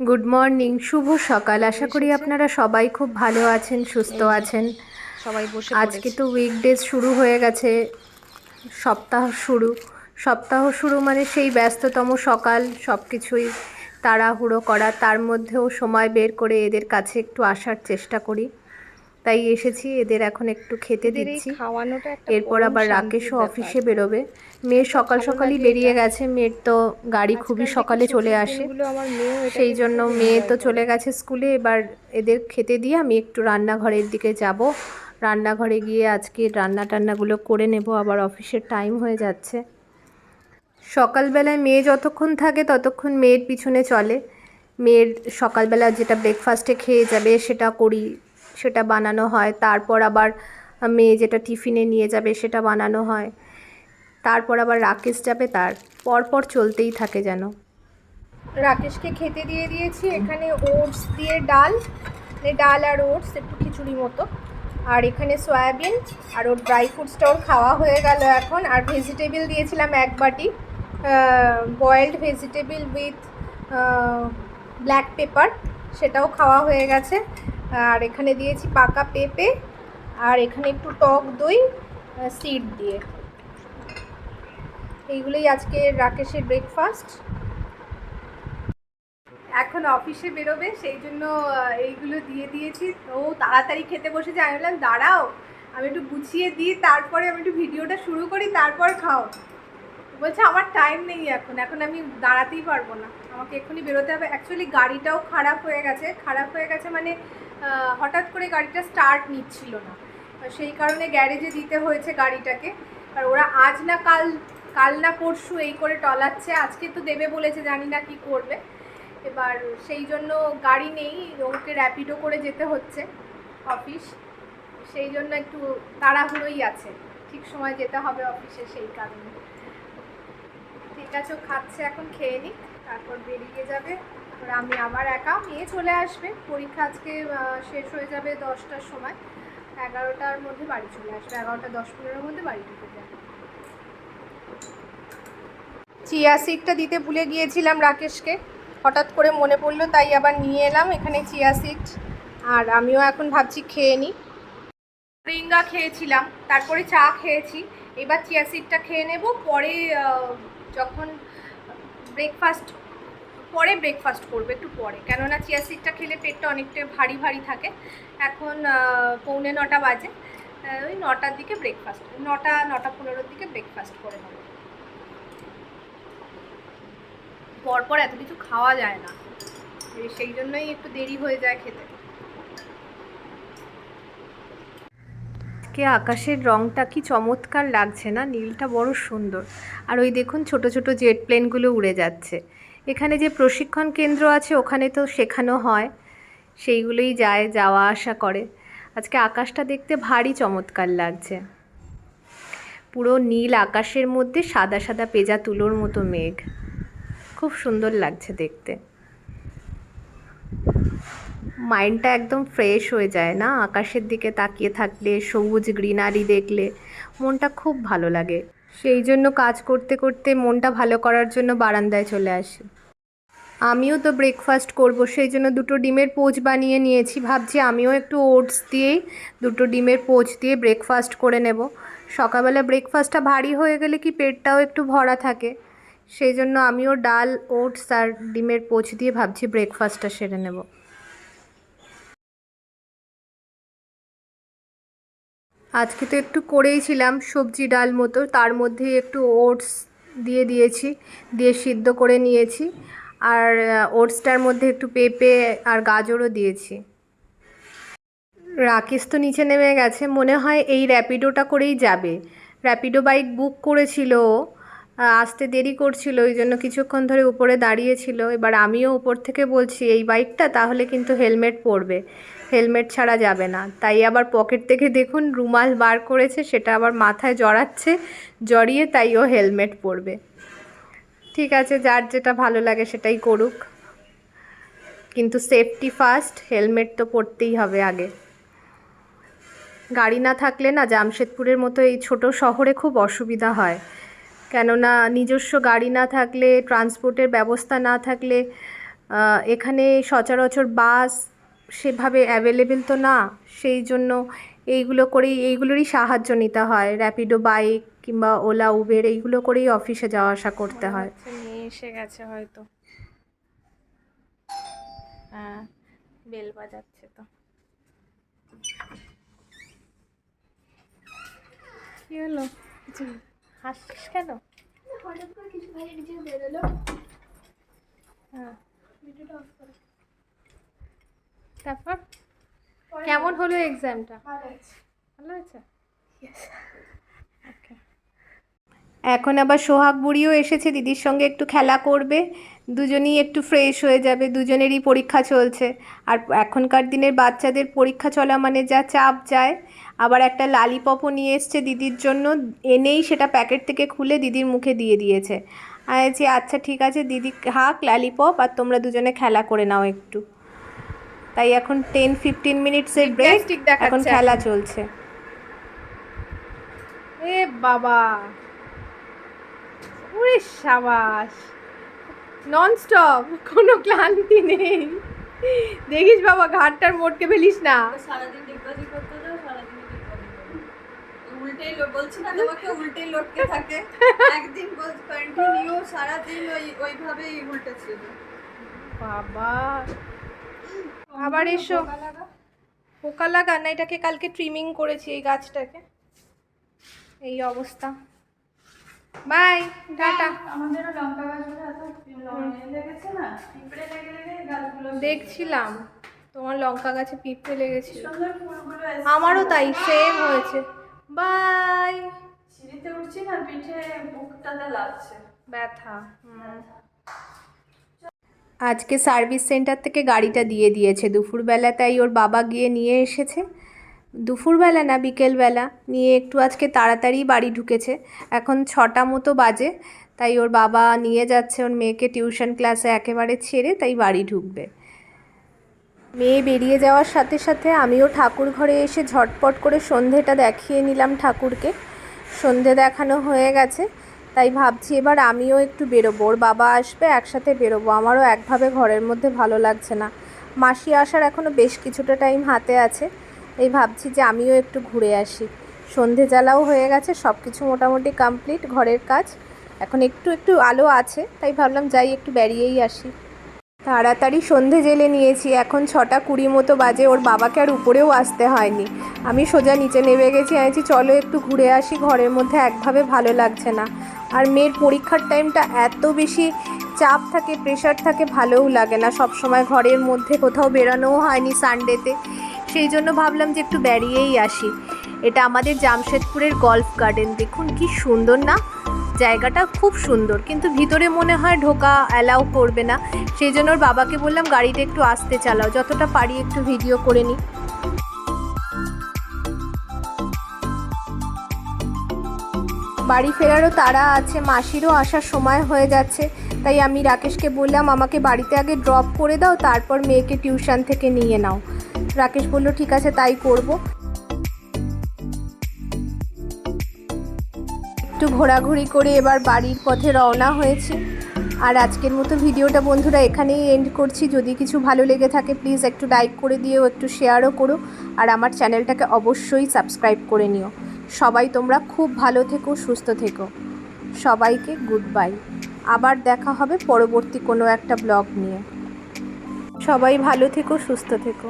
Good morning, শুভ সকাল। আশা করি এসেছে। আপনারা সবাই খুব ভালো আছেন, সুস্থ এই যে আছেন। সবাই বসে আজকে পড়েছে। তো উইকডেজ শুরু হয়ে গেছে, সপ্তাহ শুরু। সপ্তাহ শুরু মানে সেই ব্যস্ততম সকাল, সব কিছুই তাড়াহুড়ো করা, তার মধ্যেও সময় বের করে এদের কাছে একটু আসার চেষ্টা করি। তাই এসেছি, এদের এখন একটু খেতে এদের এই দিচ্ছি। খাওয়ানোটা একটা এরপর পরম আবার শান্তির রাকেশও ব্যাপার। অফিসে বেরোবে। মেয়ে এত সকাল ভালো সকালই লাগে এটা। বেরিয়ে গেছে, মেয়ের তো গাড়ি খুবই আজকাল দেখি সকালে চলে ছুটির আসে। দিনগুলো আমার মেয়েও সেই এটাকে জন্য খুব মেয়ে এনজয় তো করে। চলে গেছে স্কুলে, এবার এদের খেতে দিয়ে আমি একটু রান্নাঘরের দিকে যাব। রান্নাঘরে গিয়ে আজকে রান্না টান্নাগুলো করে নেব, আবার অফিসের টাইম হয়ে যাচ্ছে। সকালবেলায় মেয়ে যতক্ষণ থাকে ততক্ষণ মেয়ের পিছনে চলে। মেয়ের সকালবেলা যেটা ব্রেকফাস্টে খেয়ে যাবে সেটা করি, সেটা বানানো হয়। তারপর আবার মেয়ে যেটা টিফিনে নিয়ে যাবে সেটা বানানো হয়। তারপর আবার রাকেশ যাবে, তার পরপর চলতেই থাকে যেন। রাকেশকে খেতে দিয়ে দিয়েছি, এখানে ওটস দিয়ে ডাল, ডাল আর ওটস, একটু খিচুড়ি মতো। আর এখানে সয়াবিন, আর ওর ড্রাই ফ্রুটসটাও খাওয়া হয়ে গেল এখন। আর ভেজিটেবিল দিয়েছিলাম এক বাটি, boiled vegetable with black pepper, সেটাও খাওয়া হয়ে গেছে। আর এখানে দিয়েছি পাকা পেঁপে, আর এখানে একটু টক দই সিড দিয়ে। এইগুলোই আজকে রাকেশের ব্রেকফাস্ট। এখন অফিসে বেরোবে, সেই জন্য এইগুলো দিয়ে দিয়েছি। ও তাড়াতাড়ি খেতে বসেছে, আমি বললাম দাঁড়াও আমি একটু গুছিয়ে দিই, তারপরে আমি একটু ভিডিওটা শুরু করি, তারপর খাও। বলছে আমার টাইম নেই, এখন আমি দাঁড়াতেই পারবো না, আমাকে এক্ষুনি বেরোতে হবে। অ্যাকচুয়ালি গাড়িটাও খারাপ হয়ে গেছে মানে হঠাৎ করে গাড়িটা স্টার্ট নিচ্ছিল না, সেই কারণে গ্যারেজে দিতে হয়েছে গাড়িটাকে। আর ওরা আজ না কাল, কাল না পরশু এই করে টলাচ্ছে। আজকে তো দেবে বলেছে, জানি না কি করবে। এবার সেই জন্য গাড়ি নেই, ওকে র্যাপিডো করে যেতে হচ্ছে অফিস। সেই জন্য একটু তাড়াহুড়োই আছে, ঠিক সময় যেতে হবে অফিসে, সেই কারণে। ঠিক আছে, ও খাচ্ছে, এখন খেয়ে নিক, তারপর বেরিয়ে যাবে। আর আমি আমার একা, মেয়ে চলে আসবে, পরীক্ষা আজকে শেষ হয়ে যাবে 10টার সময়, 11টার মধ্যে বাড়ি চলে আসবে, 11টা 10-15-এর মধ্যে বাড়ি ঢুকে যাবে। চিয়া সিডটা দিতে ভুলে গিয়েছিলাম রাকেশকে, হঠাৎ করে মনে পড়লো, তাই আবার নিয়ে এলাম এখানে চিয়া সিড। আর আমিও এখন ভাবছি খেয়ে নিই। রিঙ্গা খেয়েছিলাম, তারপরে চা খেয়েছি, এবার চিয়া সিডটা খেয়ে নেব। পরে যখন ব্রেকফাস্ট, পরে ব্রেকফাস্ট করবো একটু পরে, কেননা চিয়া সিডটা খেলে পেটটা অনেকটা ভারী ভারী থাকে। এখন 8:45 বাজে, ওই 9টার দিকে ব্রেকফাস্ট, 9টা 9টা 15-এর দিকে ব্রেকফাস্ট করে নেবো। পরপর এত কিছু খাওয়া যায় না, সেই জন্যই একটু দেরি হয়ে যায় খেতে। আজকে আকাশের রংটা কি চমৎকার লাগছে না, নীলটা বড় সুন্দর। আর ওই দেখুন ছোট ছোট জেট প্লেনগুলো উড়ে যাচ্ছে। এখানে যে প্রশিক্ষণ কেন্দ্র আছে ওখানে তো শেখানো হয়, সেইগুলোই যাওয়া আসা করে। আজকে আকাশটা দেখতে ভারী চমৎকার লাগছে, পুরো নীল আকাশের মধ্যে সাদা সাদা পেঁজা তুলোর মতো মেঘ, খুব সুন্দর লাগছে দেখতে। মাইন্ডটা একদম ফ্রেশ হয়ে যায় না, আকাশের দিকে তাকিয়ে থাকলে, সবুজ গ্রিনারি দেখলে মনটা খুব ভালো লাগে। সেই জন্য কাজ করতে করতে মনটা ভালো করার জন্য বারান্দায় চলে আসি। আমিও তো ব্রেকফাস্ট করব, সেই জন্য দুটো ডিমের পোচ বানিয়ে নিয়েছি। ভাবছি আমিও একটু ওটস দিয়েই দুটো ডিমের পোচ দিয়ে ব্রেকফাস্ট করে নেব। সকালবেলা ব্রেকফাস্টটা ভারী হয়ে গেলে কি পেটটাও একটু ভরা থাকে, সেই জন্য আমিও ডাল, ওটস আর ডিমের পোচ দিয়ে ভাবছি ব্রেকফাস্টটা সেরে নেব। আজকে তো একটু করেইছিলাম সবজি ডাল মতো, তার মধ্যে একটু ওটস দিয়ে দিয়েছি, দিয়ে সিদ্ধ করে নিয়েছি। আর ওটসটার মধ্যে একটু পেঁপে আর গাজরও দিয়েছি। রাকেশ তো নিচে নেমে গেছে, মনে হয় এই র্যাপিডোটা করেই যাবে। র্যাপিডো বাইক বুক করেছিল ও, আসতে দেরি করছিল, ওই জন্য কিছুক্ষণ ধরে উপরে দাঁড়িয়েছিল। এবার আমিও উপর থেকে বলছি এই বাইকটা তাহলে কিন্তু হেলমেট পরবে, হেলমেট ছাড়া যাবে না। তাই আবার পকেট থেকে দেখুন রুমাল বার করেছে, সেটা আবার মাথায় জড়াচ্ছে, জড়িয়ে তাই ও হেলমেট পরবে। ঠিক আছে, যার যেটা ভালো লাগে সেটাই করুক, কিন্তু সেফটি ফার্স্ট, হেলমেট তো পরতেই হবে আগে। গাড়ি না থাকলে না জামশেদপুরের মতো এই ছোট শহরে খুব অসুবিধা হয়, কেননা নিজস্ব গাড়ি না থাকলে, ট্রান্সপোর্টের ব্যবস্থা না থাকলে এখানে সচরাচর বাস সেভাবে অ্যাভেলেবেল তো না, সেই জন্য এইগুলোরই সাহায্য নিতে হয়। র্যাপিডো বাইক কিংবা ওলা উবের এইগুলো করেই অফিসে যাওয়া আসা করতে হয়। নিয়ে এসে গেছে হয়তো, হ্যাঁ বেল বাজাচ্ছে তো। কি হলো, কিছু হাসছিস কেন? হঠাৎ করে কিছু ভালো কিছু বেরোলো। হ্যাঁ ভিডিওটা অফ করো। তারপর কেমন হলো এক্সামটা? ভালো হয়েছে। ভালো হয়েছে? এখন আবার সোহাগ বুড়িও এসেছে, দিদির সঙ্গে একটু খেলা করবে, দুজনেই একটু ফ্রেশ হয়ে যাবে। দুজনেরই পরীক্ষা চলছে, আর এখনকার দিনের বাচ্চাদের পরীক্ষা চলা মানে যা চাপ যায়। আবার একটা লালিপপও নিয়ে এসছে দিদির জন্য, এনেই সেটা প্যাকেট থেকে খুলে দিদির মুখে দিয়ে দিয়েছে। আমি বলছি আচ্ছা ঠিক আছে দিদি খাক লালিপপ, আর তোমরা দুজনে খেলা করে নাও একটু। তাই এখন 10-15 মিনিটসের ব্রেক, এখন খেলা চলছে। এ বাবা, ওরে সাবাস, ননস্টপ, কোনো ক্লান্তি নেই। দেখিস বাবা ঘাটটার মোটকে ফেলিস না। সারাদিন ডিগবাজি করতে দাও, সারাদিন উল্টেই বলছি না তোমাকে, উল্টেই লটকে থাকে। একদিন বল কন্টিনিউ সারাদিন ওইভাবেই উল্টেছিল। বাবা আবার এসো, পোকা লাগা না, এটাকে কালকে ট্রিমিং করেছি এই গাছটাকে, এই অবস্থা। Bye, tata. আমাদেরও লঙ্কা গাছগুলো এত লেগেছে না, পিঁপড়ে লেগে লেগে গাছগুলো। দেখছিলাম তোমার লঙ্কা গাছে পিঁপড়ে লেগেছিল, সুন্দর ফুলগুলো আমারও তাই সেম হয়েছে। বাই। সিঁড়িতে উঠছি না, পিঠে বুকটাতে লাগছে ব্যথা। আজকে সার্ভিস সেন্টার থেকে গাড়িটা দিয়ে দিয়েছে দুপুরবেলা, তাই ওর বাবা গিয়ে নিয়ে এসেছে। দুপুরবেলা না বিকেলবেলা নিয়ে একটু আজকে তাড়াতাড়ি বাড়ি ঢুকেছে, এখন 6টা মতো বাজে। তাই ওর বাবা নিয়ে যাচ্ছে ওর মেয়েকে টিউশন ক্লাসে একেবারে ছেড়ে, তাই বাড়ি ঢুকবে। মেয়ে বেরিয়ে যাওয়ার সাথে সাথে আমিও ঠাকুর ঘরে এসে ঝটপট করে সন্ধেটা দেখিয়ে নিলাম ঠাকুরকে। সন্ধে দেখানো হয়ে গেছে, তাই ভাবছি এবার আমিও একটু বেরোবো, ওর বাবা আসবে একসাথে বেরোবো। আমারও একভাবে ঘরের মধ্যে ভালো লাগছে না, মাসি আসার এখনও বেশ কিছুটা টাইম হাতে আছে। এই ভাবছি যে আমিও একটু ঘুরে আসি। সন্ধে জ্বালাও হয়ে গেছে, সব কিছু মোটামুটি কমপ্লিট ঘরের কাজ, এখন একটু একটু আলো আছে, তাই ভাবলাম যাই একটু বেরিয়েই আসি। তাড়াতাড়ি সন্ধে জেলে নিয়েছি, এখন 6টা 20 মতো বাজে। ওর বাবাকে আর উপরেও আসতে হয়নি, আমি সোজা নিচে নেমে গেছি। আমি চলো একটু ঘুরে আসি, ঘরের মধ্যে একভাবে ভালো লাগছে না। আর মেয়ের পরীক্ষার টাইমটা এত বেশি চাপ থাকে, প্রেশার থাকে, ভালোও লাগে না। সব সময় ঘরের মধ্যে কোথাও বেরোনোও হয়নি সানডেতে, সেই জন্য ভাবলাম যে একটু বেরিয়েই আসি। এটা আমাদের জামশেদপুরের গলফ গার্ডেন, দেখুন কি সুন্দর না, জায়গাটা খুব সুন্দর, কিন্তু ভিতরে মনে হয় ঢোকা অ্যালাউ করবে না। সেই জন্য ওর বাবাকে বললাম গাড়িটা একটু আস্তে চালাও, যতটা পারি একটু ভিডিও করে নিই। বাড়ি ফেরারও তাড়া আছে, মাসিরও আসার সময় হয়ে যাচ্ছে, তাই আমি রাকেশকে বললাম আমাকে বাড়িতে আগে ড্রপ করে দাও, তারপর মেয়েকে টিউশন থেকে নিয়ে নাও। রাকেশ বলল ঠিক আছে তাই করব। একটু ঘোরাঘুরি করে এবার বাড়ির পথে রওনা হয়েছি। আর আজকের মতো ভিডিওটা বন্ধুরা এখানেই এন্ড করছি। যদি কিছু ভালো লেগে থাকে প্লিজ একটু লাইক করে দিও, একটু শেয়ারও করো, আর আমার চ্যানেলটাকে অবশ্যই সাবস্ক্রাইব করে নিও। সবাই তোমরা খুব ভালো থেকো, সুস্থ থেকো। সবাইকে গুড বাই, আবার দেখা হবে পরবর্তী কোনো একটা ব্লগ নিয়ে। সবাই ভালো থেকো, সুস্থ থেকো।